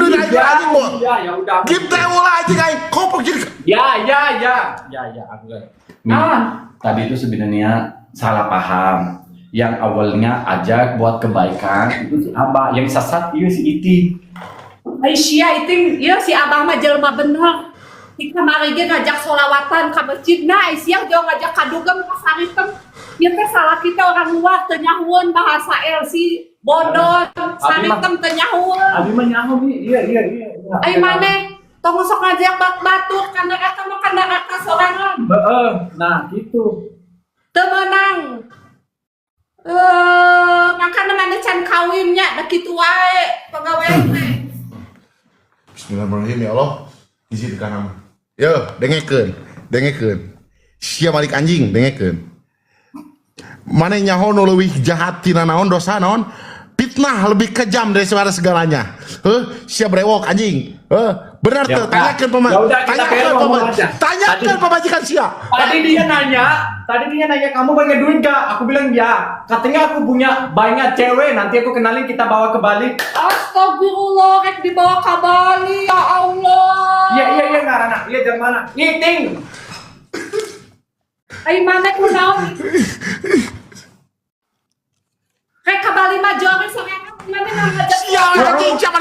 duit aing anjing gua. Ya udah. Kita ulah anjing aing kopok jadi. Ya, enggak. Tadi itu sebenarnya salah paham. Yang awalnya ajak buat kebaikan itu si Abah, yang sesat itu si Iti. Aisyah itu ya si abah mah jelema bener. Di kamari ge ngajak sholawatan ka masjid. Nah, Aisyah juga ngajak kadugem ka saritem. Ieu teh salah kita orang luar teu nyahueun bahasa LC bodon, saritem teu nyahueun. Abi mah nyaho iya. Ai maneh tong sok ngajak batur kana eta mah kana raka sorangan. Heeh, nah gitu. Teu meunang. Makana maneh can kawinnya da kitu wae pagawean teh. Bismillahirrahmanirrahim ya Allah. Izinkan nama. Yo, dengekeun. Sia balik anjing, dengekeun. Mana nyaho nu leuwih jahat tina naon dosa naon? Fitnah lebih kejam daripada segalanya. Sia brewok anjing. Benar tuh, tanyakeun pemajikan sia. Tadi dia nanya kamu banyak duit gak? Aku bilang ya. Katanya aku punya banyak cewek. Nanti aku kenalin kita bawa ke Bali. Astagfirullah, rek dibawa ke Bali, ya Allah. Iya Ngarana. Iya jam mana? Ngiting. Ai maneh kunaon? Rek ke Bali mah jore sorangan maneh ngajak. Sia anjing siapa